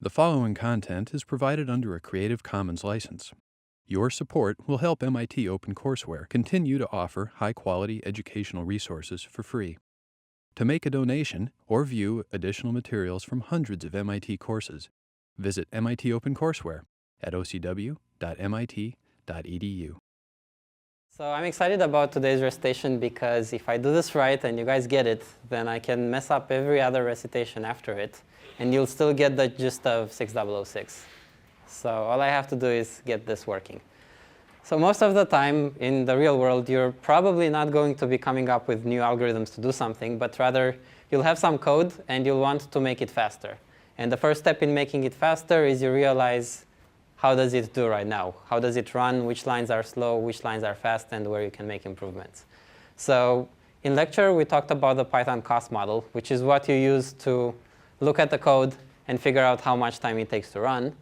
The following content is provided under a Creative Commons license. Your support will help MIT OpenCourseware continue to offer high-quality educational resources for free. To make a donation or view additional materials from hundreds of MIT courses, visit MIT OpenCourseware at ocw.mit.edu. So I'm excited about today's recitation because if I do this right and you guys get it, then I can mess up every other recitation after it, and you'll still get the gist of 6006. So all I have to do is get this working. So most of the time in the real world, you're probably not going to be coming up with new algorithms to do something, but rather you'll have some code and you'll want to make it faster. And the first step in making it faster is you realize, how does it do right now? How does it run? Which lines are slow? Which lines are fast? And where you can make improvements. So in lecture, we talked about the Python cost model, which is what you use to look at the code and figure out how much time it takes to run.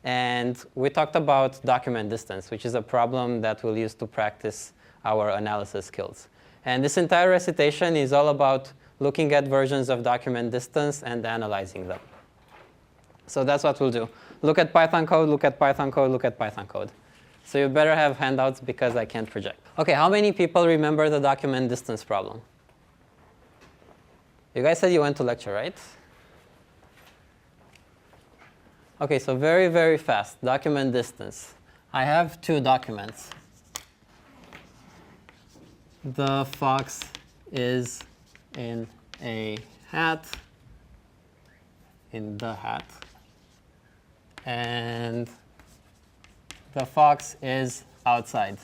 And we talked about document distance, which is a problem that we'll use to practice our analysis skills. And this entire recitation is all about looking at versions of document distance and analyzing them. So that's what we'll do. Look at Python code, look at Python code, look at Python code. So you better have handouts because I can't project. OK, how many people remember the document distance problem? You guys said you went to lecture, right? OK, so very, very fast. Document distance. I have two documents. The fox is in a hat, in the hat. And the fox is outside.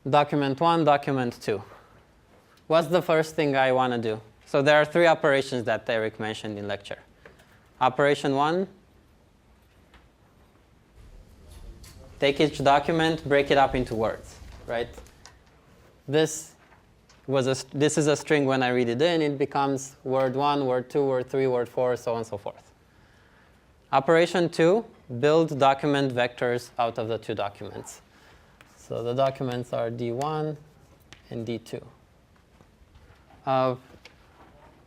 Document 1, document 2. What's the first thing I want to do? So there are three operations that Eric mentioned in lecture. Operation 1, take each document, break it up into words, right? This is a string. When I read it in, it becomes word 1, word 2, word 3, word 4, so on and so forth. Operation 2, build document vectors out of the two documents. So the documents are D1 and D2.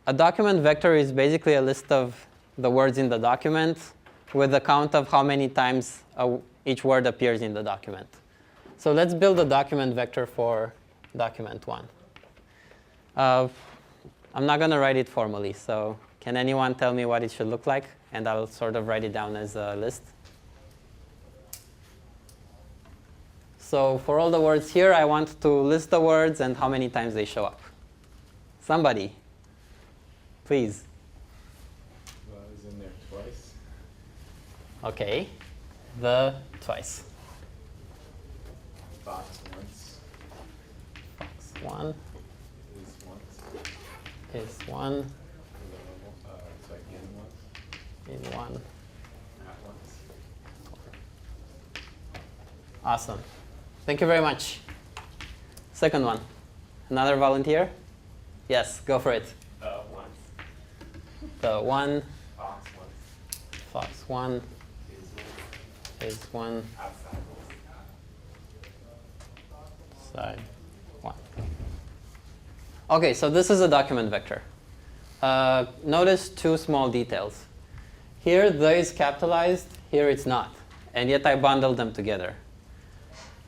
A document vector is basically a list of the words in the document with a count of how many times each word appears in the document. So let's build a document vector for document 1. I'm not going to write it formally, so can anyone tell me what it should look like? And I'll sort of write it down as a list. So for all the words here, I want to list the words and how many times they show up. Somebody, please. Well, is in there twice. OK, the twice. Fox once. Fox 1 Is once. is 1 So again once. in 1. At once. Awesome. Thank you very much. Second one. Another volunteer? Yes, go for it. Once. The 1, Fox once. fox 1 is 1, Outside. side 1. OK, so this is a document vector. Notice two small details. Here, the is capitalized. Here, it's not. And yet, I bundled them together.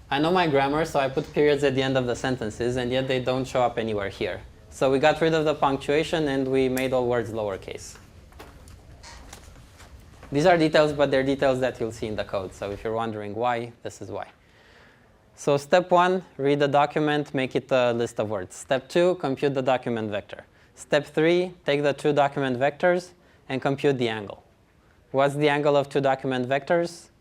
I know my grammar, so I put periods at the end of the sentences, and yet they don't show up anywhere here. So we got rid of the punctuation, and we made all words lowercase. These are details, but they're details that you'll see in the code. So if you're wondering why, this is why. So step 1, read the document, make it a list of words. Step 2, compute the document vector. Step 3, take the two document vectors and compute the angle. What's the angle of two document vectors?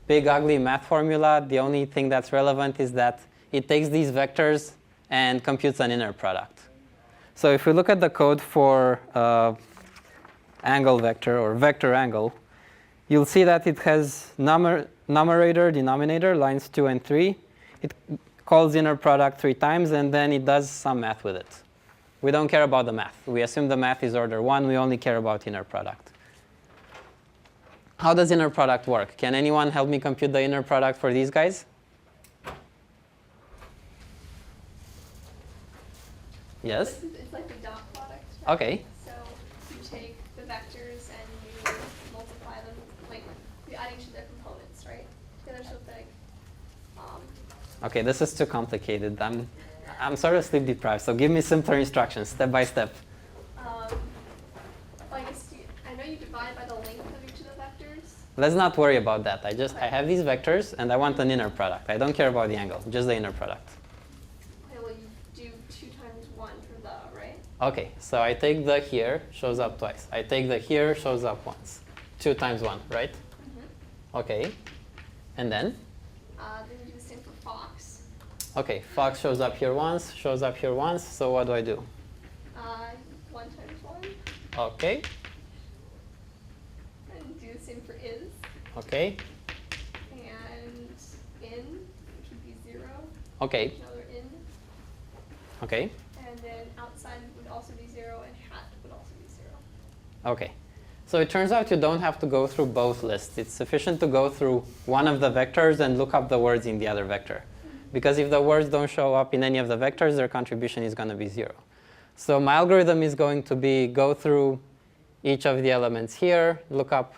Big, ugly math formula. The only thing that's relevant is that it takes these vectors and computes an inner product. So if we look at the code for angle vector or vector angle, you'll see that it has numerator, denominator, lines 2 and 3. It calls inner product 3 times, and then it does some math with it. We don't care about the math. We assume the math is order 1. We only care about inner product. How does inner product work? Can anyone help me compute the inner product for these guys? Yes? It's like the dot product. OK. So take the vectors and you multiply them, like you add each of their components, right? Together so big. Okay, this is too complicated. I'm sort of sleep deprived, so give me simpler instructions, step by step. Well, I guess I know you divide by the length of each of the vectors. Let's not worry about that. I have these vectors, and I want an inner product. I don't care about the angle, just the inner product. Okay, well you do 2 times 1 for the, right? Okay, so I take the here, shows up twice. I take the here, shows up once. 2 times 1, right? Mm-hmm. Okay, and then? Then you do the same for Fox. Okay, Fox shows up here once, shows up here once, so what do I do? 1 times 1. Okay, And do the same for is. okay, And in, which would be 0. okay, Another in. okay, And then outside would also be 0, and hat would also be 0. okay. So it turns out you don't have to go through both lists. It's sufficient to go through one of the vectors and look up the words in the other vector. Because if the words don't show up in any of the vectors, their contribution is going to be 0. So my algorithm is going to be go through each of the elements here, look up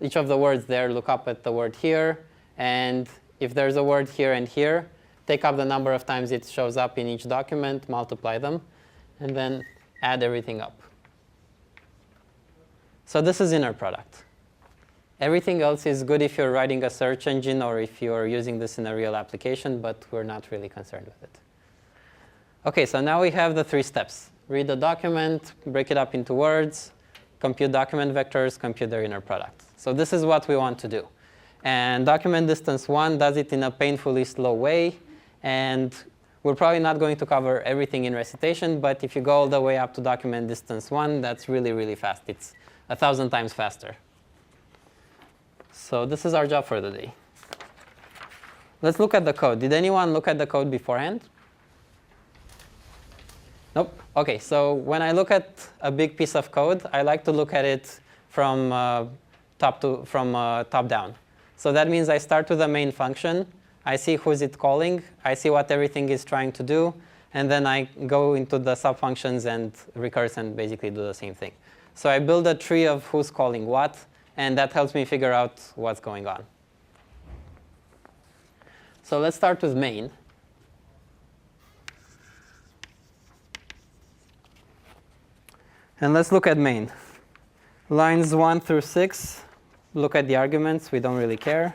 each of the words there, look up at the word here, and if there's a word here and here, take up the number of times it shows up in each document, multiply them, and then add everything up. So this is inner product. Everything else is good if you're writing a search engine or if you're using this in a real application, but we're not really concerned with it. OK, so now we have the 3 steps. Read the document, break it up into words, compute document vectors, compute their inner product. So this is what we want to do. And document distance 1 does it in a painfully slow way. And we're probably not going to cover everything in Recitation, but if you go all the way up to document distance 1, that's really, really fast. It's 1,000 times faster. So this is our job for the day. Let's look at the code. Did anyone look at the code beforehand? Nope. OK, so when I look at a big piece of code, I like to look at it from top down. So that means I start with the main function. I see who's it calling. I see what everything is trying to do. And then I go into the subfunctions and recurse and basically do the same thing. So I build a tree of who's calling what. And that helps me figure out what's going on. So let's start with main. And let's look at main. Lines 1 through 6, look at the arguments. We don't really care.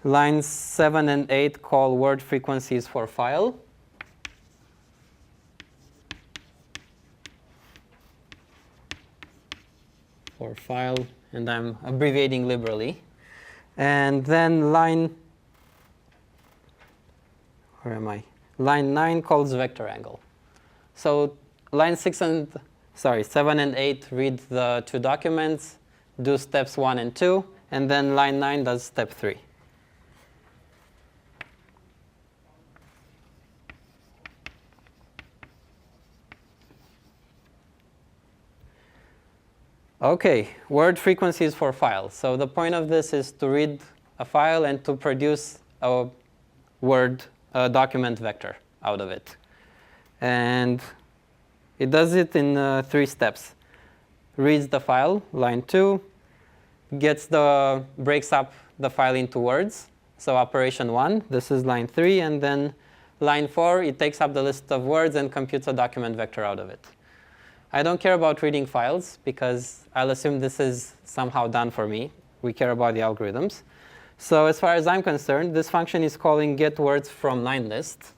Lines 7 and 8 call word frequencies for file. For file, and I'm abbreviating liberally. And then line 9 calls vector angle. So line 7 and 8 read the 2 documents, do steps 1 and 2, and then line 9 does step 3. OK, word frequencies for files. So the point of this is to read a file and to produce a word document vector out of it. And it does it in 3 steps. Reads the file, line 2, breaks up the file into words. So operation 1, this is line 3. And then line 4, it takes up the list of words and computes a document vector out of it. I don't care about reading files, because I'll assume this is somehow done for me. We care about the algorithms. So as far as I'm concerned, this function is calling get words from line list.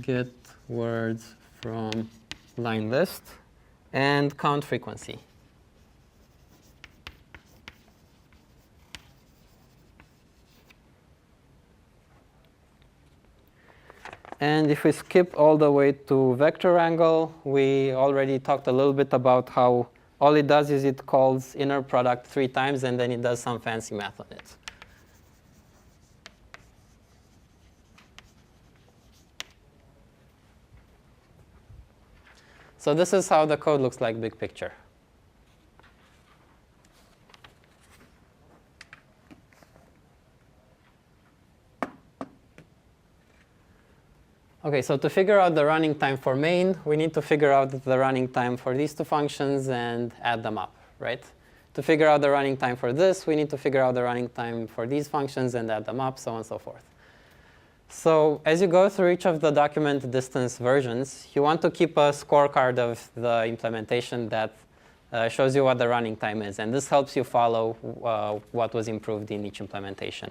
Get words from line list. And count frequency. And if we skip all the way to vector angle, we already talked a little bit about how all it does is it calls inner product 3 times, and then it does some fancy math on it. So this is how the code looks like big picture. Okay, so to figure out the running time for main, we need to figure out the running time for these two functions and add them up, right? To figure out the running time for this, we need to figure out the running time for these functions and add them up, so on and so forth. So as you go through each of the document distance versions, you want to keep a scorecard of the implementation that shows you what the running time is. And this helps you follow what was improved in each implementation.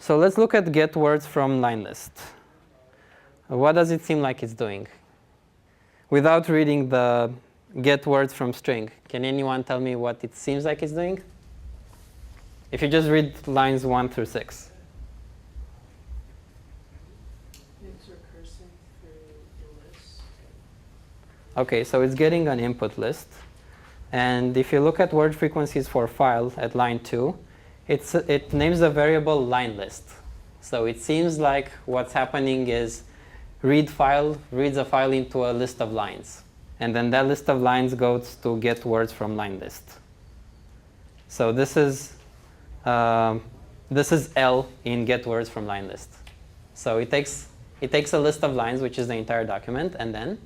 So let's look at get words from line list. What does it seem like it's doing? Without reading the get words from string, can anyone tell me what it seems like it's doing? If you just read lines 1 through 6. It's recursing through the list. OK, so it's getting an input list. And if you look at word frequencies for file at line 2, it names the variable line list. So it seems like what's happening is reads a file into a list of lines. And then that list of lines goes to get words from line list. So this is L in get words from line list. So it takes a list of lines, which is the entire document, and then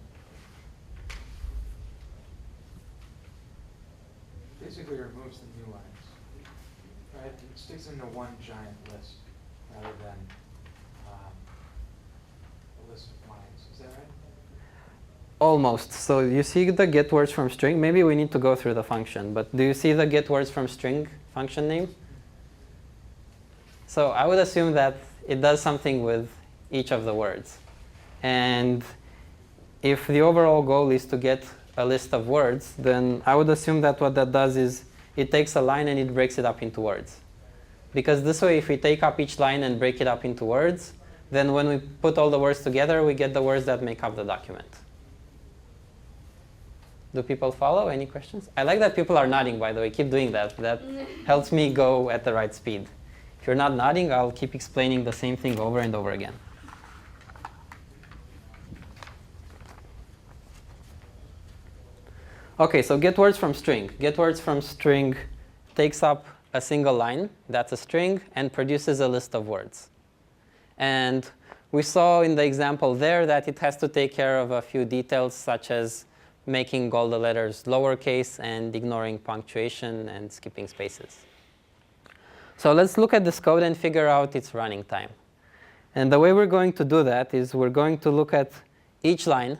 Basically removes the new lines. Right? It sticks into one giant list rather than a list of lines. Is that right? almost. So you see the get words from string. Maybe we need to go through the function, but do you see the get words from string function name? So I would assume that it does something with each of the words. And if the overall goal is to get a list of words, then I would assume that what that does is it takes a line and it breaks it up into words. Because this way, if we take up each line and break it up into words, then when we put all the words together, we get the words that make up the document. Do people follow? Any questions? I like that people are nodding, by the way. Keep doing that. That helps me go at the right speed. If you're not nodding, I'll keep explaining the same thing over and over again. OK, so get words from string. Get words from string takes up a single line, that's a string, and produces a list of words. And we saw in the example there that it has to take care of a few details, such as making all the letters lowercase and ignoring punctuation and skipping spaces. So let's look at this code and figure out its running time. And the way we're going to do that is we're going to look at each line,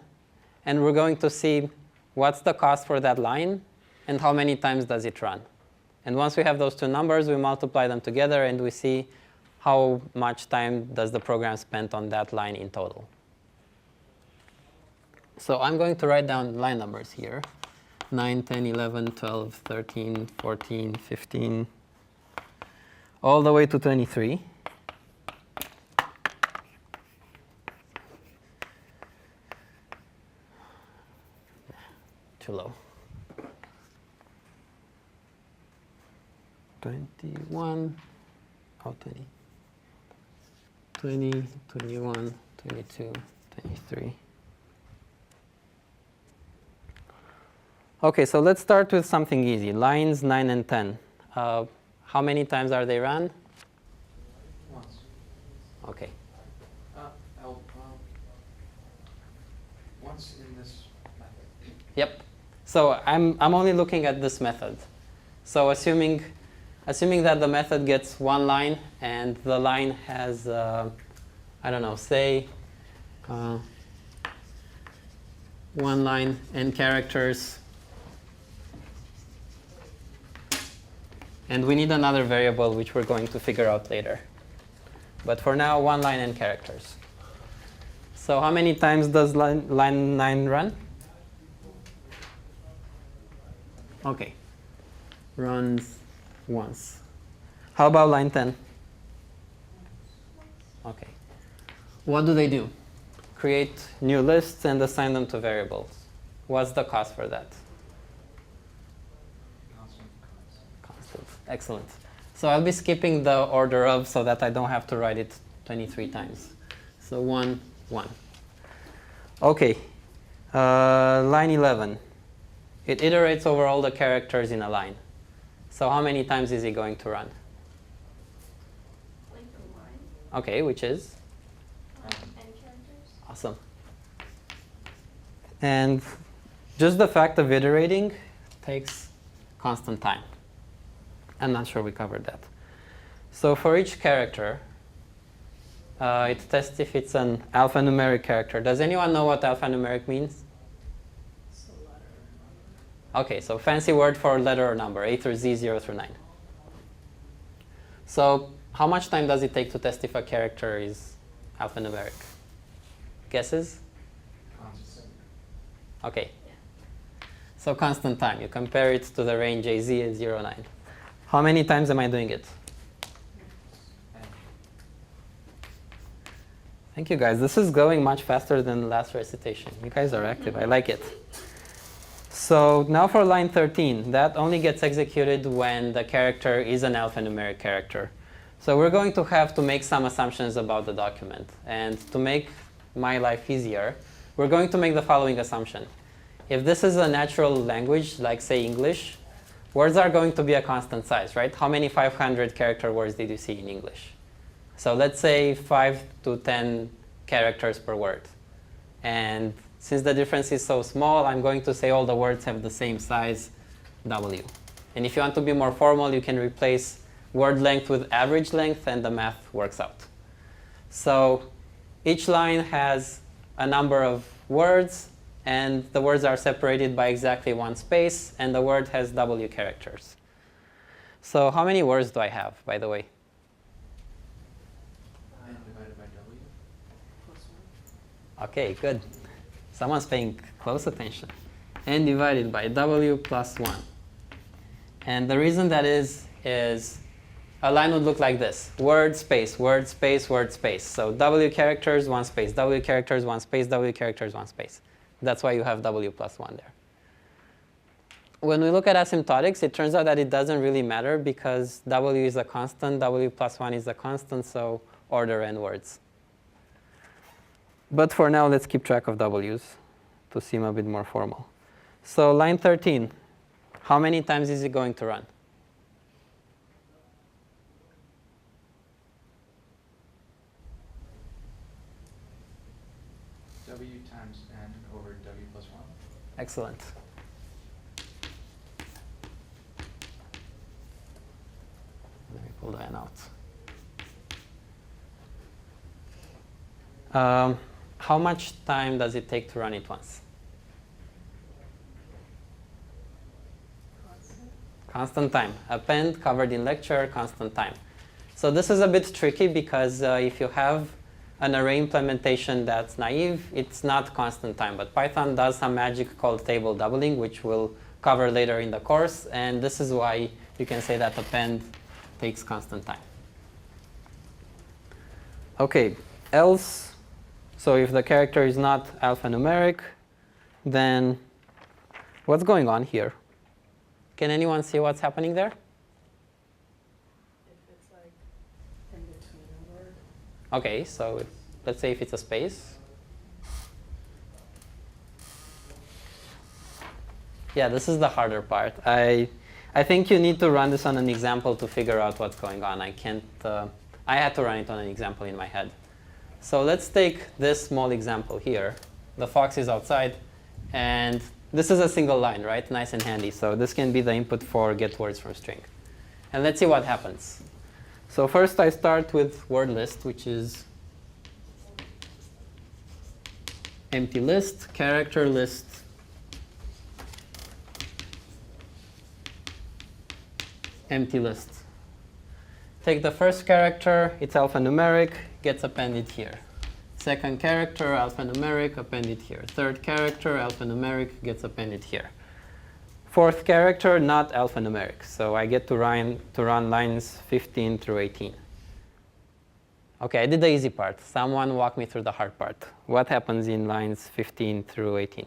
and we're going to see what's the cost for that line and how many times does it run. And once we have those two numbers, we multiply them together, and we see how much time does the program spend on that line in total. So I'm going to write down line numbers here. 9, 10, 11, 12, 13, 14, 15, all the way to 23. Too low. 21, oh, 20. 20, 21, 22, 23. OK, so let's start with something easy. Lines 9 and 10. How many times are they run? Once. OK. Once in this method. Yep. So I'm only looking at this method. So assuming that the method gets one line and the line has, I don't know, say one line and characters. And we need another variable, which we're going to figure out later. But for now, one line and characters. So how many times does line 9 run? OK. Runs once. How about line 10? OK. What do they do? Create new lists and assign them to variables. What's the cost for that? Constant. Excellent. So I'll be skipping the order of so that I don't have to write it 23 times. So 1, 1. OK. Line 11. It iterates over all the characters in a line. So how many times is it going to run? Length of line? Okay, which is? N characters. Awesome. And just the fact of iterating takes constant time. I'm not sure we covered that. So for each character, it tests if it's an alphanumeric character. Does anyone know what alphanumeric means? Okay, so fancy word for letter or number, A through Z, 0 through 9. So how much time does it take to test if a character is alphanumeric? Guesses? Constant. Okay. So constant time. You compare it to the range AZ is 0, 9. How many times am I doing it? And Thank you, guys. This is going much faster than the last recitation. You guys are active. I like it. So now for line 13, that only gets executed when the character is an alphanumeric character. So we're going to have to make some assumptions about the document. And to make my life easier, we're going to make the following assumption. If this is a natural language, like say English, words are going to be a constant size, right? How many 500 character words did you see in English? So let's say 5 to 10 characters per word. And since the difference is so small, I'm going to say all the words have the same size, W. And if you want to be more formal, you can replace word length with average length, and the math works out. So each line has a number of words, and the words are separated by exactly one space, and the word has W characters. So how many words do I have, by the way? N divided by W plus 1. Okay, good. Someone's paying close attention. N divided by W plus 1. And the reason that is a line would look like this. Word, space, word, space, word, space. So W characters, 1 space. W characters, 1 space. W characters, 1 space. That's why you have W plus 1 there. When we look at asymptotics, it turns out that it doesn't really matter because W is a constant, W plus 1 is a constant, so order n words. But for now, let's keep track of W's to seem a bit more formal. So line 13, how many times is it going to run? W times N over W plus 1. Excellent. Let me pull the N out. How much time does it take to run it once? Constant time. Append, covered in lecture, constant time. So this is a bit tricky because if you have an array implementation that's naive, it's not constant time. But Python does some magic called table doubling, which we'll cover later in the course. And this is why you can say that append takes constant time. OK, else. So if the character is not alphanumeric, then what's going on here? Can anyone see what's happening there? If it's like in between a word. OK, so let's say if it's a space. Yeah, this is the harder part. I think you need to run this on an example to figure out what's going on. I had to run it on an example in my head. So let's take this small example here. The fox is outside, and this is a single line, right? Nice and handy. So this can be the input for get words from string. And let's see what happens. So first I start with word list, which is empty list, character list, empty list. Take the first character, it's alphanumeric, gets appended here. Second character, alphanumeric, appended here. Third character, alphanumeric, gets appended here. Fourth character, not alphanumeric. So I get to run lines 15 through 18. OK, I did the easy part. Someone walk me through the hard part. What happens in lines 15 through 18?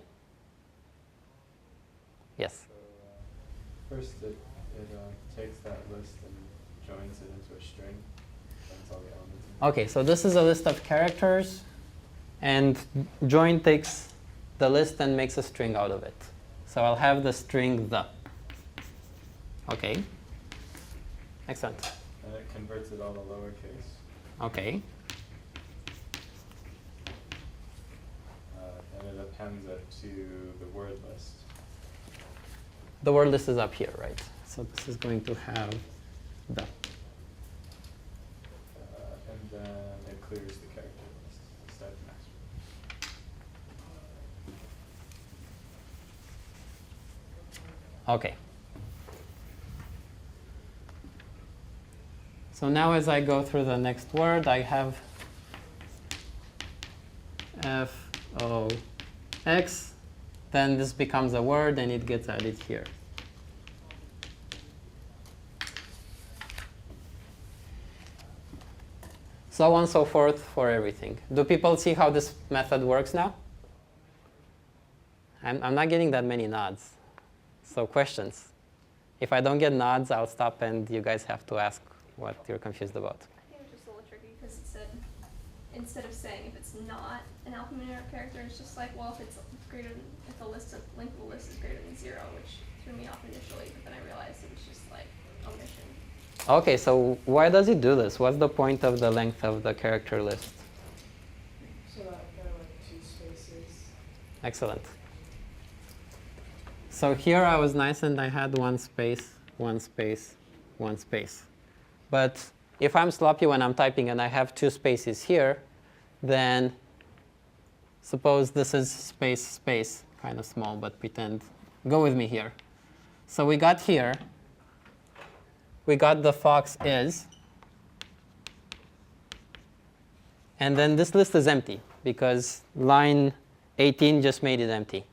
Yes? First, it takes that list and joins it into a string. That's all the elements. OK, so this is a list of characters. And join takes the list and makes a string out of it. So I'll have the string the. OK. Excellent. And it converts it all to lowercase. OK. times that to the word list. The word list is up here, right? So this is going to have the. And then it clears the character list instead of master. Okay. So now as I go through the next word, I have f(o)x. Then this becomes a word and it gets added here. So on and so forth for everything. Do people see how this method works now? I'm not getting that many nods. So questions. If I don't get nods, I'll stop and you guys have to ask what you're confused about. I think it's just a little tricky because it said, instead of saying if it's not an alphanumeric character, it's just like, well, if it's greater than, if the length of the list is greater than 0, which threw me off initially, but then I realized it was just like omission. Okay, so why does it do this? What's the point of the length of the character list? So that there are like 2 spaces. Excellent. So here I was nice and I had 1 space, 1 space, 1 space. But if I'm sloppy when I'm typing and I have 2 spaces here, then suppose this is space, space, kind of small, but pretend. Go with me here. So we got here, we got the fox is, and then this list is empty because line 18 just made it empty.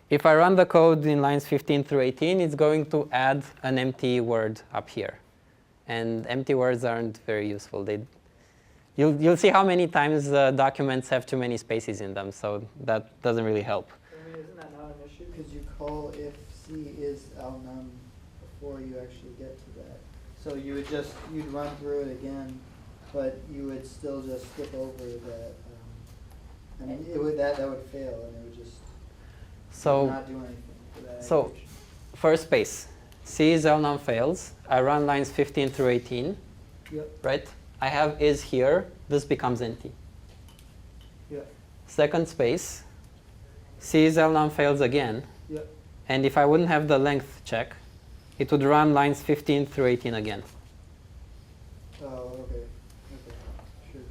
If I run the code in lines 15 through 18, it's going to add an empty word up here. And empty words aren't very useful. You'll see how many times documents have too many spaces in them, so that doesn't really help. I mean, isn't that not an issue? Because you call if C is alnum before you actually get to that. So you would just, you'd run through it again, but you would still just skip over that. I mean, it would, that would fail, and it would just not do anything for that. So average. first space, C is alnum fails. I run lines 15 through 18, Yep. right? I have is here. This becomes empty. Yep. Second space, C is alnum fails again. Yep. And if I wouldn't have the length check, it would run lines 15 through 18 again. Oh, okay. Okay. Sure.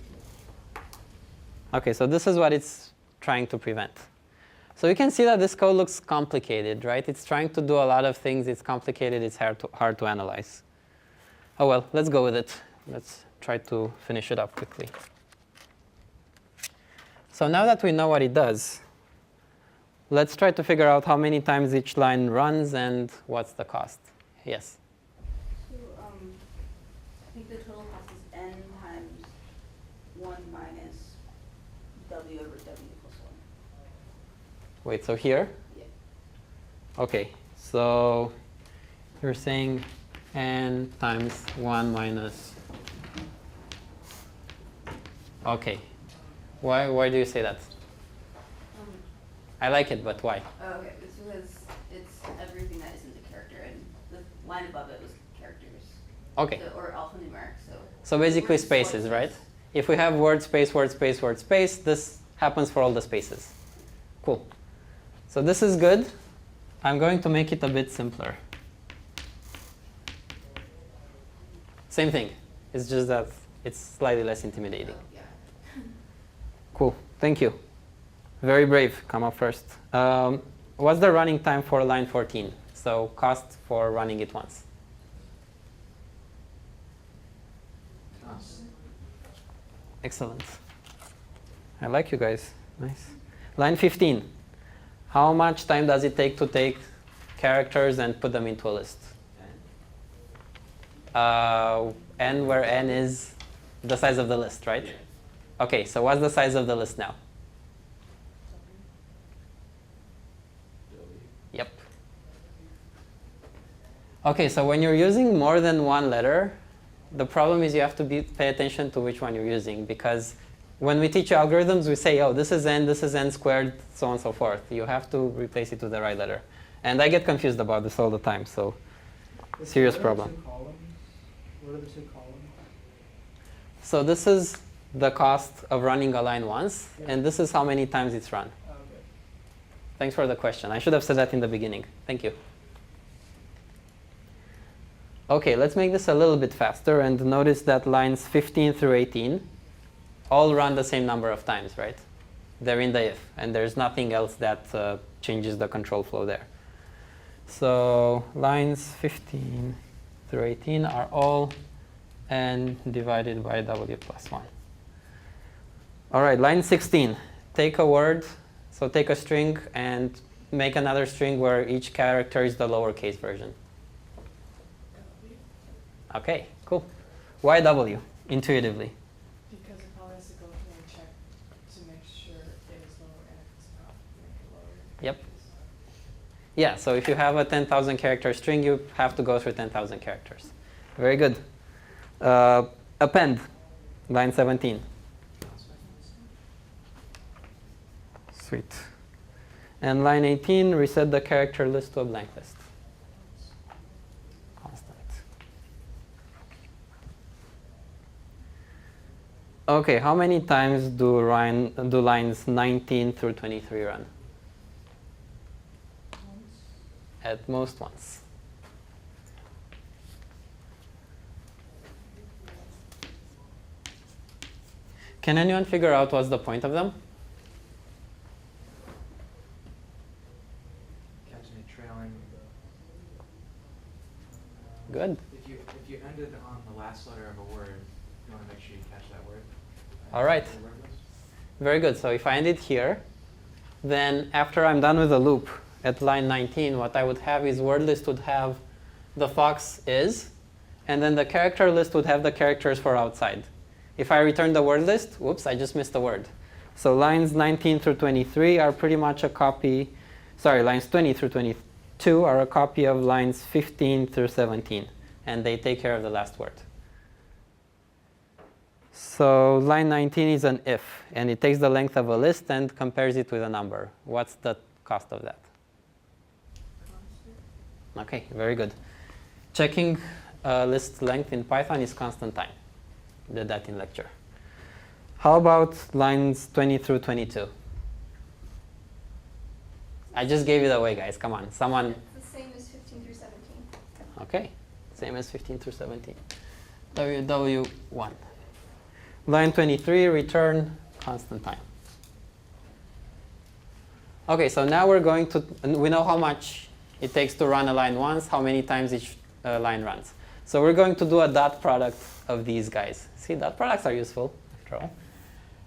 Okay, so this is what it's trying to prevent. So you can see that this code looks complicated, right? It's trying to do a lot of things. It's complicated. It's hard to analyze. Oh, well, let's go with it. Let's try to finish it up quickly. So now that we know what it does, let's try to figure out how many times each line runs and what's the cost. Yes? So I think the total cost is n times 1 minus w over w plus 1. Wait, so here? Yeah. OK, so you're saying n times 1 minus. OK. Why do you say that? I like it, but why? Oh, okay, it's because it's everything that isn't a character, and the line above it was characters. OK. So, or alphanumeric, so. So basically Word spaces, space. right? If we have word space, word space, word space, this happens for all the spaces. Cool. So this is good. I'm going to make it a bit simpler. Same thing. It's just that it's slightly less intimidating. Yeah. Cool. Thank you. Very brave. Come up first. What's the running time for line 14? So cost for running it once. Excellent. I like you guys. Nice. Line 15. How much time does it take to take characters and put them into a list? N, where n is the size of the list, right? OK, so what's the size of the list now? Yep. OK, so when you're using more than one letter, the problem is you have to pay attention to which one you're using. Because when we teach algorithms, we say, oh, this is n squared, so on and so forth. You have to replace it with the right letter. And I get confused about this all the time. So serious problem. What are the 2 columns? So this is the cost of running a line once, and this is how many times it's run. Okay. Thanks for the question. I should have said that in the beginning. Thank you. Okay, let's make this a little bit faster and notice that lines 15 through 18 all run the same number of times, right? They're in the if, and there's nothing else that changes the control flow there. So lines 15 through 18 are all n divided by w plus 1. All right, line 16. Take a word, so take a string and make another string where each character is the lowercase version. Okay, cool. Why W, intuitively? Because it probably has to go through and check to make sure it is lower, and if it's not, make it lower. Yep. Yeah, so if you have a 10,000 character string, you have to go through 10,000 characters. Very good. Append, line 17. Sweet. And line 18, reset the character list to a blank list. Constant. Okay, how many times do lines 19 through 23 run? At most once. Can anyone figure out what's the point of them? Catching it trailing. Good. If you ended on the last letter of a word, you want to make sure you catch that word. All right. The word list. Very good. So if I end it here, then after I'm done with the loop at line 19, what I would have is word list would have the fox is, and then the character list would have the characters for outside. If I return the word list, whoops, I just missed a word. So lines 19 through 23 are pretty much a copy, sorry, lines 20 through 22 are a copy of lines 15 through 17, and they take care of the last word. So line 19 is an if, and it takes the length of a list and compares it with a number. What's the cost of that? Okay, very good. Checking list length in Python is constant time. Did that in lecture. How about lines 20 through 22? I just gave it away, guys. Come on, someone. It's the same as 15 through 17. Okay, same as 15 through 17. WW1. Line 23, return constant time. Okay, so now we're going to, we know how much it takes to run a line once, how many times each line runs. So we're going to do a dot product of these guys. See, dot products are useful, after all.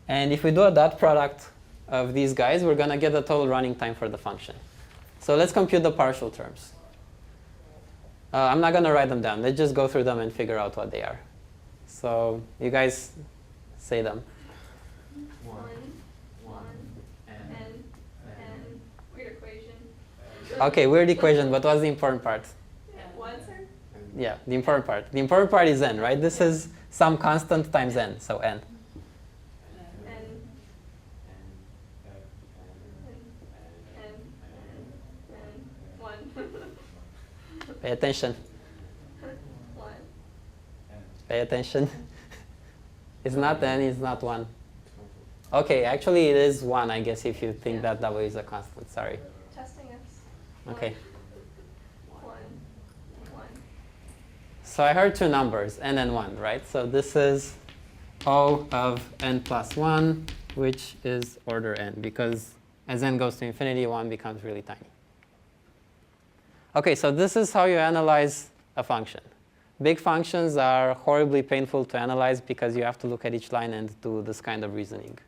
And if we do a dot product of these guys, we're going to get the total running time for the function. So let's compute the partial terms. I'm not going to write them down. Let's just go through them and figure out what they are. So you guys say them. One, n, weird equation. Okay, weird equation, but what's the important part? What, sir? Yeah, the important part. The important part is n, right? This is some constant times n, so n. One. Pay attention. One. Pay attention. It's not n, it's not 1. Okay, actually it is 1, I guess, if you think that w is a constant. Sorry. Testing us. Okay. One. So I heard two numbers, n and 1, right? So this is O of n plus 1, which is order n, because as n goes to infinity, 1 becomes really tiny. Okay, so this is how you analyze a function. Big functions are horribly painful to analyze because you have to look at each line and do this kind of reasoning.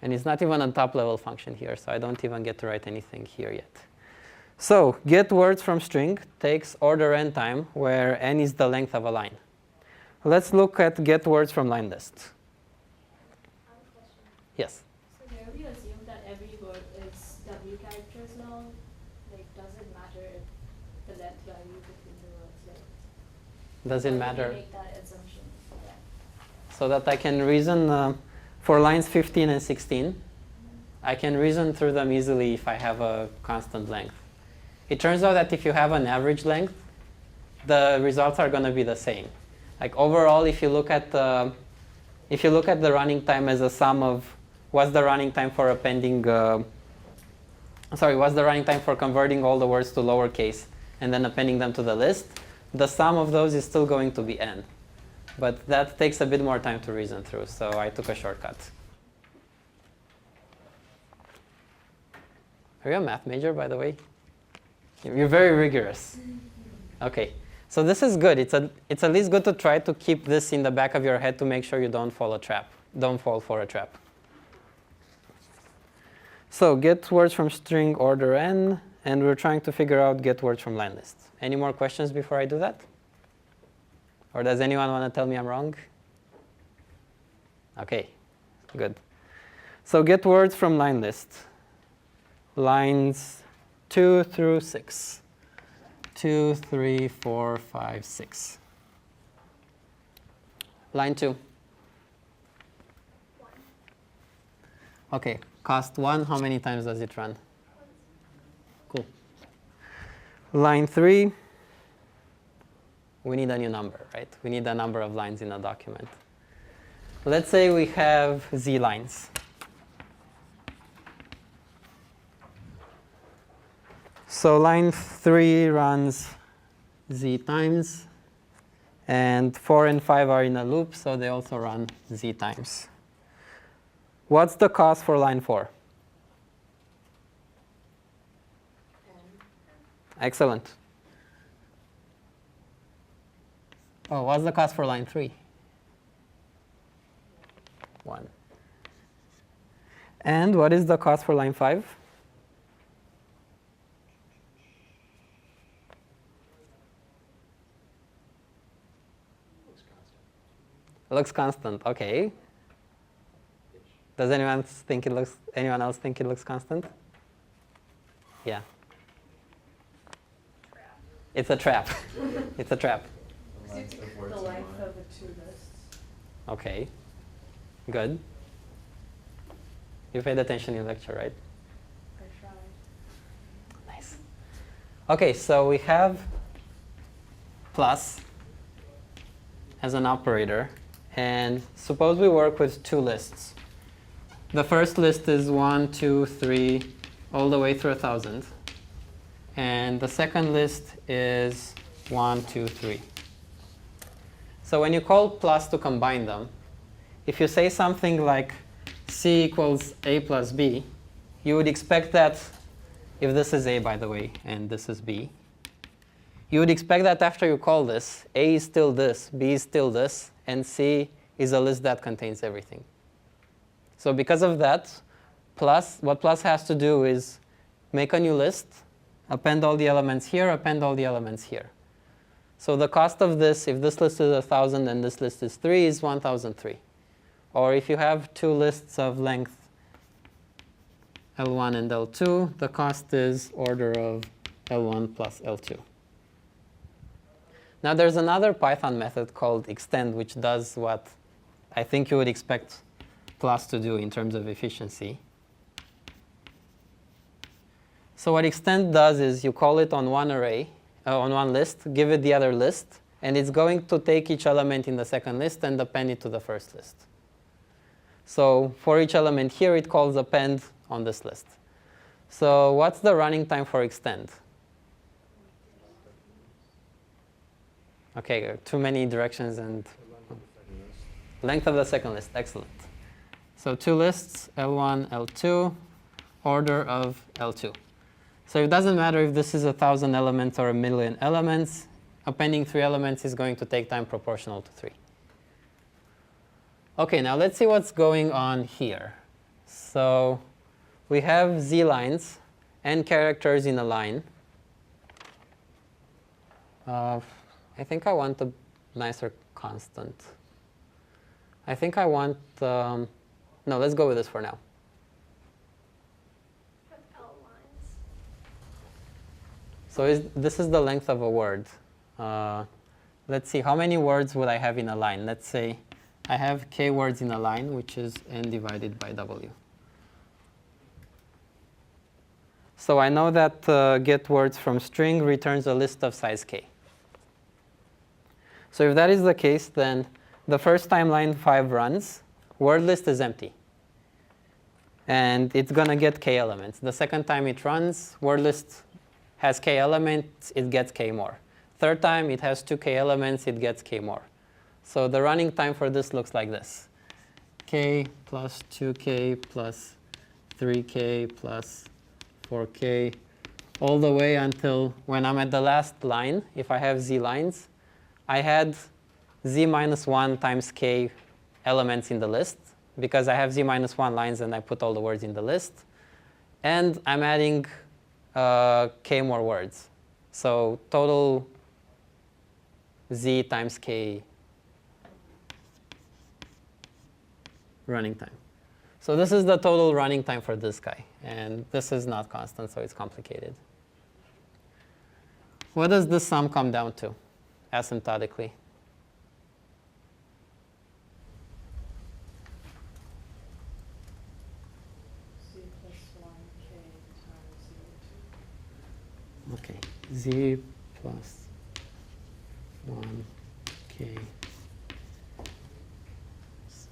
And it's not even a top-level function here, so I don't even get to write anything here yet. So get words from string takes order n time, where n is the length of a line. Let's look at get words from line list. I have a question. Yes? So here we assume that every word is W characters long. Like, does it matter if the length value between the words? Like, Does it why would matter? we make that assumption? Yeah. So that I can reason for lines 15 and 16. I can reason through them easily if I have a constant length. It turns out that if you have an average length, the results are going to be the same. Like overall, if you look at the if you look at the running time as a sum of what's the running time for appending, what's the running time for converting all the words to lowercase and then appending them to the list, the sum of those is still going to be n. But that takes a bit more time to reason through, so I took a shortcut. Are you a math major, by the way? You're very rigorous. Okay, so this is good. It's at least good to try to keep this in the back of your head to make sure you don't fall for a trap. So get words from string order n, and we're trying to figure out get words from line list. Any more questions before I do that? Or does anyone want to tell me I'm wrong? Okay, good. So get words from line list. Lines 2 through 6. 2, 3, 4, 5, 6. Line 2. Okay, cost 1, how many times does it run? Cool. Line 3, we need a new number, right? We need a number of lines in a document. Let's say we have z lines. So line 3 runs z times, and 4 and 5 are in a loop, so they also run z times. What's the cost for line 4? Excellent. Oh, what's the cost for line 3? 1. And what is the cost for line 5? Looks constant. Okay. Does anyone else think it looks constant? Yeah. It's a trap. It's a trap. The length of The words in length line. of the two lists. Okay. Good. You paid attention in lecture, right? I tried. Nice. Okay, so we have plus as an operator, and suppose we work with two lists. The first list is 1, 2, 3, all the way through 1,000. And the second list is 1, 2, 3. So when you call plus to combine them, if you say something like c equals a plus b, you would expect that, if this is a, by the way, and this is b, you would expect that after you call this, a is still this, b is still this, and c is a list that contains everything. So because of that, what plus has to do is make a new list, append all the elements here, append all the elements here. So the cost of this, if this list is 1,000 and this list is 3, is 1,003. Or if you have two lists of length L1 and L2, the cost is order of L1 plus L2. Now there's another Python method called extend, which does what I think you would expect plus to do in terms of efficiency. So what extend does is you call it on one array, on one list, give it the other list, and it's going to take each element in the second list and append it to the first list. So for each element here, it calls append on this list. So what's the running time for extend? Okay, too many directions and length of the second list. Excellent. So two lists, L1, L2, order of L2. So it doesn't matter if this is 1,000 elements or 1,000,000 elements. Appending 3 elements is going to take time proportional to 3. OK, now let's see what's going on here. So we have z lines and characters in a line. I think I want a nicer constant. I think I want, no, let's go with this for now. L lines. So this is the length of a word. Let's see, how many words would I have in a line? Let's say I have k words in a line, which is n divided by w. So I know that get words from string returns a list of size k. So if that is the case, then the first time line 5 runs, word list is empty. And it's going to get k elements. The second time it runs, word list has k elements, it gets k more. Third time, it has 2k elements, it gets k more. So the running time for this looks like this. K plus 2k plus 3k plus 4k, all the way until when I'm at the last line, if I have z lines, I had z minus 1 times k elements in the list, because I have z minus 1 lines and I put all the words in the list. And I'm adding k more words. So total z times k running time. So this is the total running time for this guy. And this is not constant, so it's complicated. What does this sum come down to asymptotically? Z plus 1k times 0, 2. OK, z plus 1k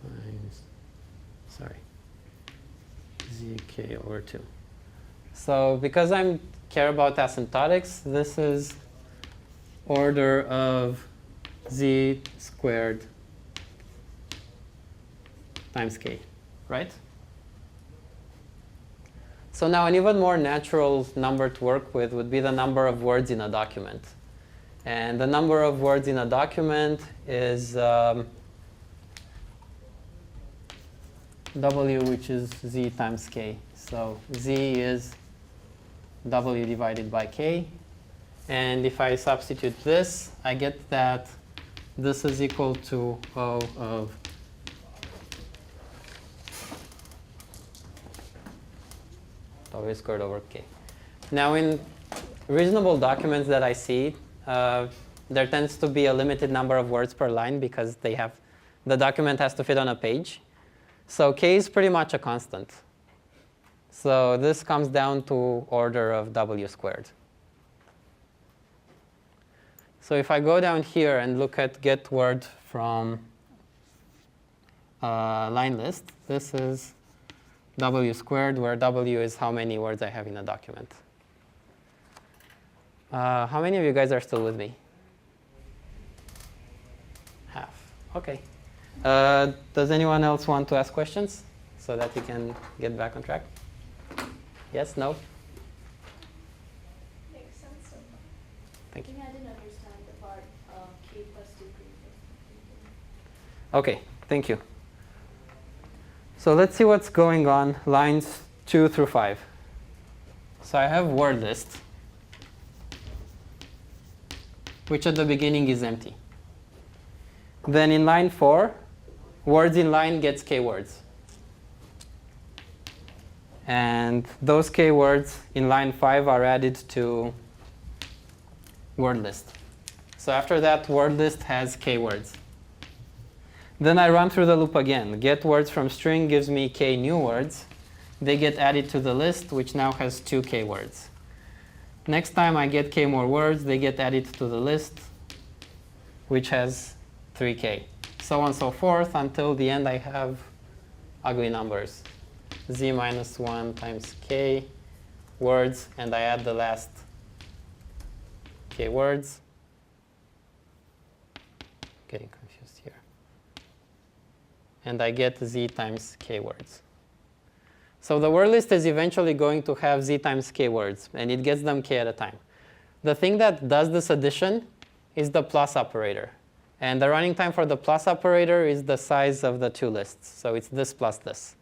times, sorry, zk over 2. So because I care about asymptotics, this is order of z squared times k, right? So now an even more natural number to work with would be the number of words in a document. And the number of words in a document is w, which is z times k. So z is w divided by k. And if I substitute this, I get that this is equal to O of w squared over k. Now in reasonable documents that I see, there tends to be a limited number of words per line because the document has to fit on a page. So k is pretty much a constant. So this comes down to order of w squared. So if I go down here and look at get word from line list, this is w squared, where w is how many words I have in a document. How many of you guys are still with me? Half. OK. Does anyone else want to ask questions so that we can get back on track? Yes? No? Makes sense so far. Thank you. I didn't understand the part k plus 2 k plus 3k. OK, thank you. So let's see what's going on lines 2 through 5. So I have word list, which at the beginning is empty. Then in line 4, words in line gets k words. And those k words in line 5 are added to word list. So after that, word list has k words. Then I run through the loop again. Get words from string gives me k new words. They get added to the list, which now has 2k words. Next time I get k more words, they get added to the list, which has 3k. So on and so forth until the end I have ugly numbers. Z minus 1 times k words, and I add the last k words. Getting confused here. And I get z times k words. So the word list is eventually going to have z times k words, and it gets them k at a time. The thing that does this addition is the plus operator. And the running time for the plus operator is the size of the two lists. So it's this plus this.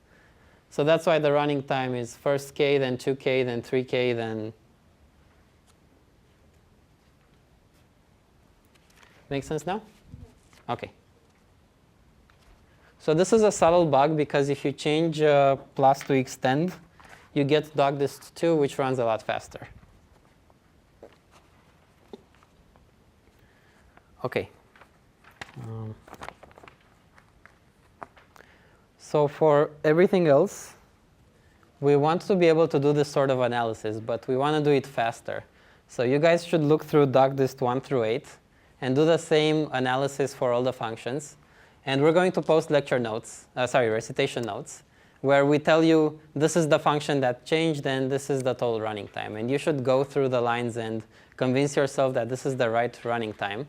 So that's why the running time is first k, then 2k, then 3k, then. Make sense now? OK. So this is a subtle bug, because if you change plus to extend, you get dogdist2, which runs a lot faster. OK. So for everything else, we want to be able to do this sort of analysis, but we want to do it faster. So you guys should look through dogdist 1 through 8 and do the same analysis for all the functions. And we're going to post lecture notes, recitation notes, where we tell you this is the function that changed and this is the total running time. And you should go through the lines and convince yourself that this is the right running time.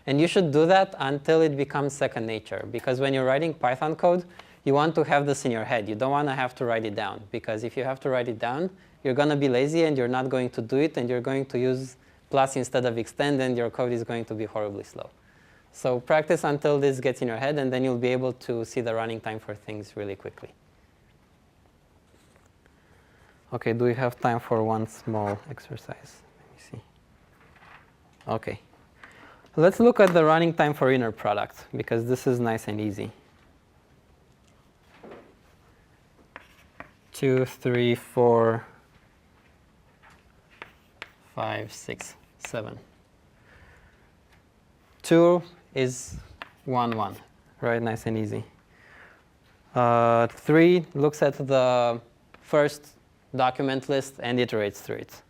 And you should do that until it becomes second nature. Because when you're writing Python code, you want to have this in your head. You don't want to have to write it down. Because if you have to write it down, you're going to be lazy and you're not going to do it. And you're going to use plus instead of extend, and your code is going to be horribly slow. So practice until this gets in your head, and then you'll be able to see the running time for things really quickly. OK, do we have time for one small exercise? Let me see. OK. Let's look at the running time for inner product, because this is nice and easy. 2, 3, 4, 5, 6, 7. 2 is 1, 1, right? Nice and easy. 3 looks at the first document list and iterates through it.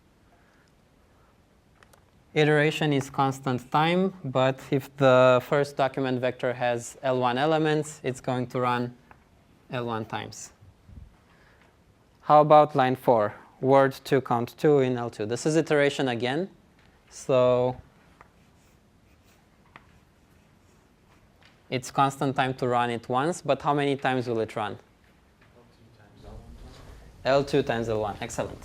Iteration is constant time, but if the first document vector has L1 elements, it's going to run L1 times. How about line 4? Word to count 2 in L2. This is iteration again. So it's constant time to run it once, but how many times will it run? L2 times L1. Excellent.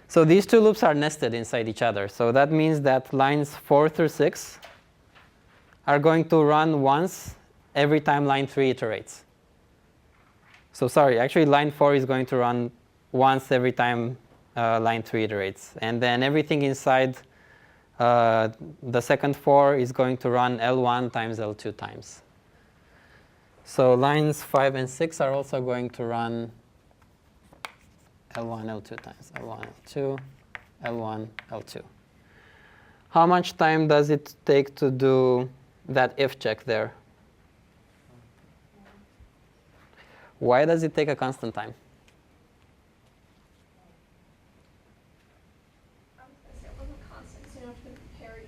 So these two loops are nested inside each other. So that means that lines 4 through 6 are going to run once every time line 3 iterates. So sorry, actually line 4 is going to run once every time line 3 iterates. And then everything inside the second 4 is going to run L1 times L2 times. So lines 5 and 6 are also going to run L1, L2 times L1, L2, L1, L2. How much time does it take to do that if check there? Why does it take a constant time? I was going to say it wasn't constant, so you don't have to compare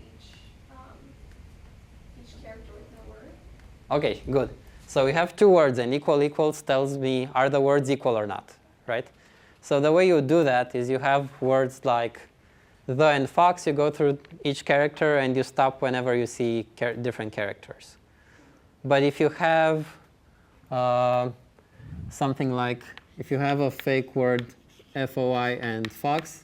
each character within a word. OK, good. So we have two words, and equal equals tells me are the words equal or not, right? So the way you do that is you have words like the and fox. You go through each character, and you stop whenever you see different characters. But if you have something like, if you have a fake word FOI and fox,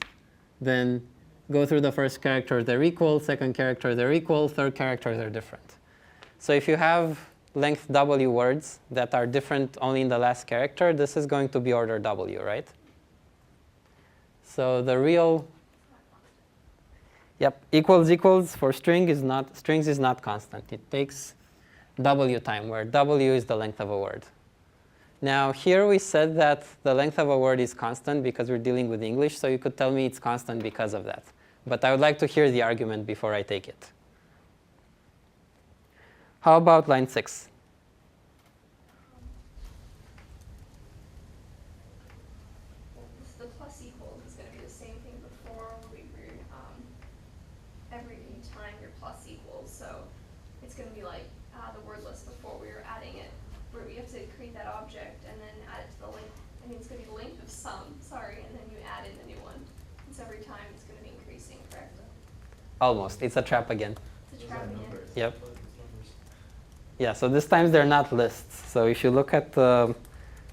then go through the first character, they're equal, second character, they're equal, third character, they're different. So if you have length W words that are different only in the last character, this is going to be order W, right? So the real, equals equals for strings is not constant. It takes W time, where W is the length of a word. Now here we said that the length of a word is constant because we're dealing with English, so you could tell me it's constant because of that. But I would like to hear the argument before I take it. How about line 6? The plus equals is going to be the same thing before every time your plus equals. So it's going to be like the word list before we were adding it, where we have to create that object and then add it to the length. I mean, it's going to be the length of sum, and then you add in the new one. And so every time it's going to be increasing, correct? Almost. It's a trap again. It's a trap again. Yep. Yeah, so this time they're not lists. So if you look at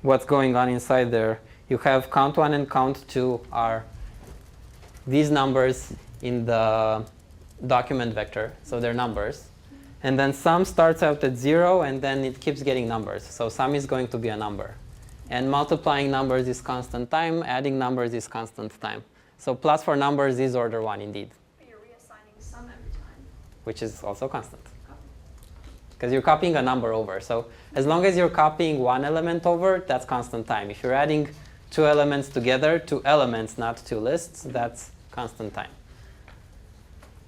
what's going on inside there, you have count 1 and count 2 are these numbers in the document vector. So they're numbers. And then sum starts out at 0, and then it keeps getting numbers. So sum is going to be a number. And multiplying numbers is constant time. Adding numbers is constant time. So plus for numbers is order 1 indeed. But you're reassigning sum every time. Which is also constant. Because you're copying a number over. So as long as you're copying one element over, that's constant time. If you're adding two elements together, two elements, not two lists, that's constant time.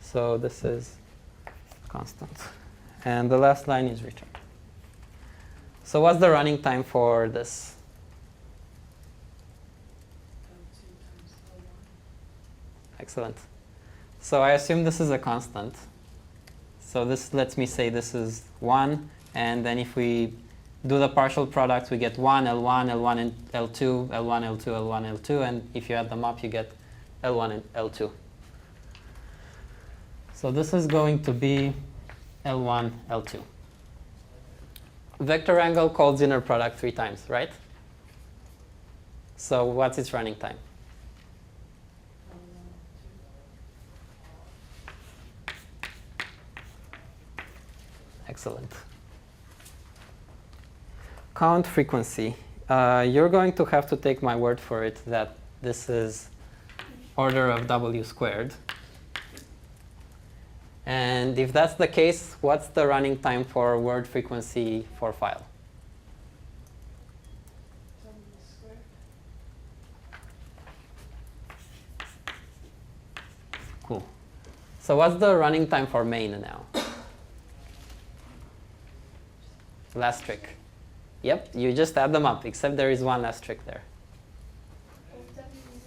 So this is constant. And the last line is return. So what's the running time for this? Excellent. So I assume this is a constant. So this lets me say this is 1, and then if we do the partial products, we get 1, L1, L1, and L2, L1, L2, L1, L2, and if you add them up, you get L1 and L2. So this is going to be L1, L2. Vector angle calls inner product 3 times, right? So what's its running time? Excellent. Count frequency. You're going to have to take my word for it that this is order of W squared. And if that's the case, what's the running time for word frequency for file? W squared. Cool. So what's the running time for main now? Last trick. Yep, you just add them up, except there is one last trick there. Well, W is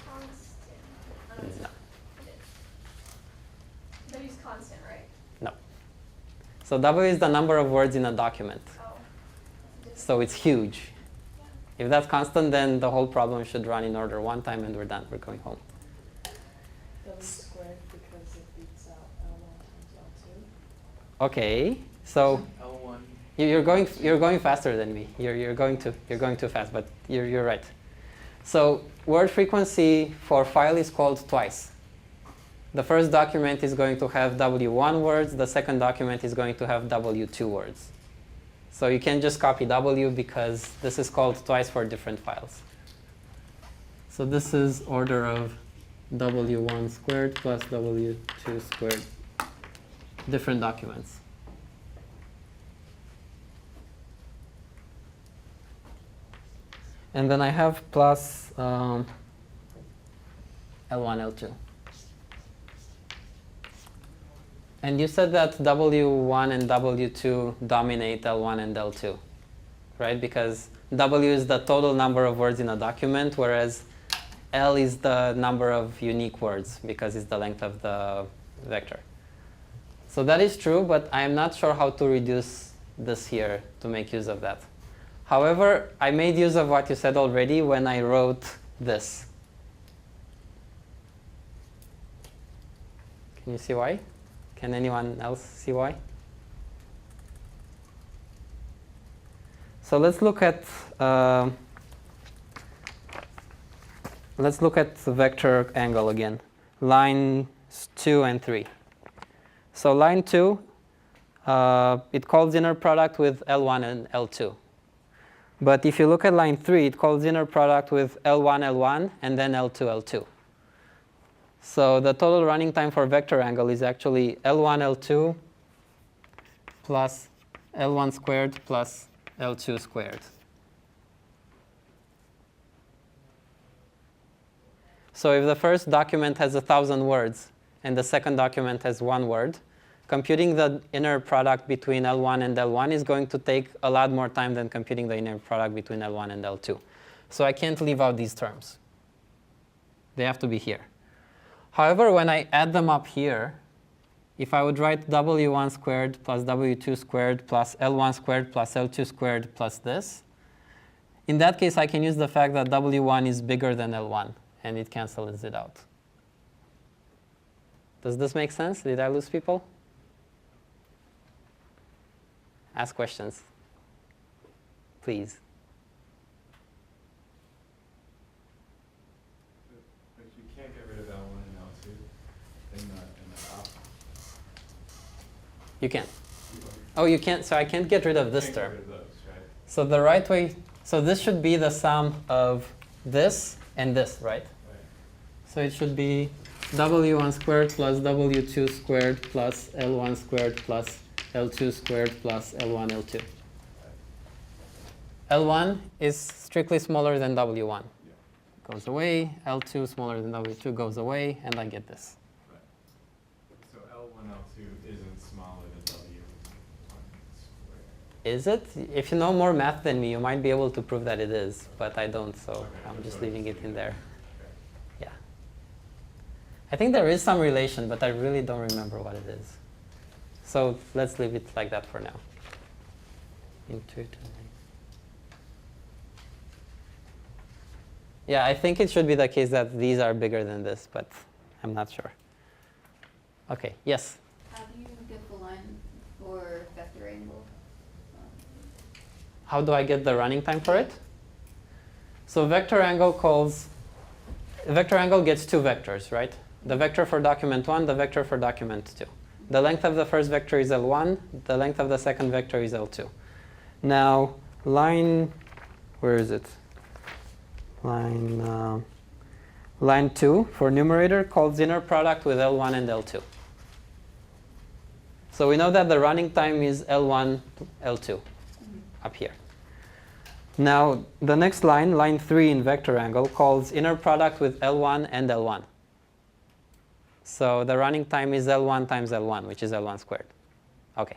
constant. No. W is constant, right? No. So W is the number of words in a document. Oh. So it's huge. If that's constant, then the whole problem should run in order 1 time and we're done. We're going home. W squared because it beats out L1 times L2. Okay. So L1. you're going faster than me. You're going too fast, but you're right. So word frequency for file is called twice. The first document is going to have W1 words. The second document is going to have W2 words. So you can just copy W because this is called twice for different files. So this is order of W1 squared plus W2 squared, different documents. And then I have plus L1, L2. And you said that W1 and W2 dominate L1 and L2, right? Because W is the total number of words in a document, whereas L is the number of unique words because it's the length of the vector. So that is true, but I am not sure how to reduce this here to make use of that. However, I made use of what you said already when I wrote this. Can you see why? Can anyone else see why? So let's look at the vector angle again. Lines 2 and 3. So line 2, it calls inner product with L1 and L2. But if you look at line 3, it calls inner product with L1, L1, and then L2, L2. So the total running time for vector angle is actually L1, L2 plus L1 squared plus L2 squared. So if the first document has 1,000 words and the second document has 1 word, computing the inner product between L1 and L1 is going to take a lot more time than computing the inner product between L1 and L2. So I can't leave out these terms. They have to be here. However, when I add them up here, if I would write W1 squared plus W2 squared plus L1 squared plus L2 squared plus this, in that case, I can use the fact that W1 is bigger than L1, and it cancels it out. Does this make sense? Did I lose people? Ask questions, please. If you can't get rid of L1 and L2 in the top. You can. Oh, you can't. So I can't get rid of this Can't term. get rid of those, right? So the right way, so this should be the sum of this and this, right? Right. So it should be W1 squared plus W2 squared plus L1 squared plus L2 squared plus L1, L2. L1 is strictly smaller than W1. Yeah. Goes away. L2 smaller than W2 goes away, and I get this. Right. So L1, L2 isn't smaller than W1 squared. Is it? If you know more math than me, you might be able to prove that it is, but I don't, so Okay, I'm just so leaving it just in leave there. Okay. Yeah. I think there is some relation, but I really don't remember what it is. So let's leave it like that for now. Into it. Yeah, I think it should be the case that these are bigger than this, but I'm not sure. Okay, yes? How do you get the line for vector angle? How do I get the running time for it? So vector angle gets two vectors, right? The vector for document 1, the vector for document 2. The length of the first vector is L1, the length of the second vector is L2. Now, where is it? Line 2 for numerator calls inner product with L1 and L2. So we know that the running time is L1, L2 up here. Now, the next line 3 in vector angle, calls inner product with L1 and L1. So the running time is L1 times L1, which is L1 squared. Okay.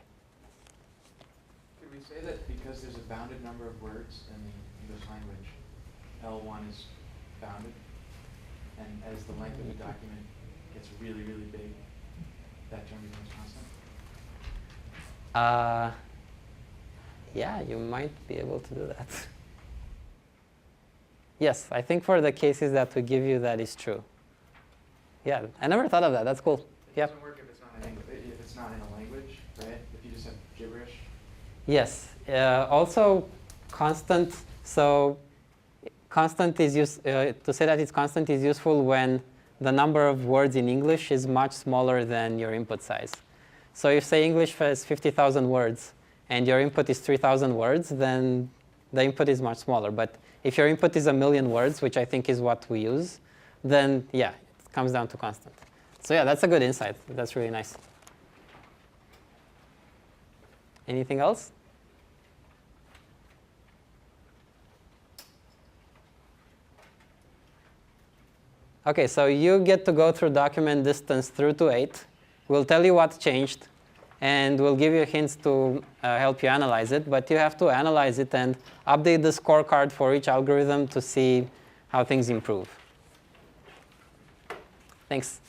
Could we say that because there's a bounded number of words in the English language, L1 is bounded, and as the length of the document gets really, really big, that term becomes constant? Yeah, you might be able to do that. Yes, I think for the cases that we give you, that is true. Yeah, I never thought of that. That's cool. It Yep. doesn't work if it's not in English, if it's not in a language, right? If you just have gibberish. Yes. Also, constant. So, constant is to say that it's constant is useful when the number of words in English is much smaller than your input size. So, if say English has 50,000 words and your input is 3,000 words, then the input is much smaller. But if your input is 1,000,000 words, which I think is what we use, then yeah, it comes down to constant. So yeah, that's a good insight. That's really nice. Anything else? Okay, so you get to go through document distance through to 8. We'll tell you what changed, and we'll give you hints to help you analyze it. But you have to analyze it and update the scorecard for each algorithm to see how things improve. Thanks.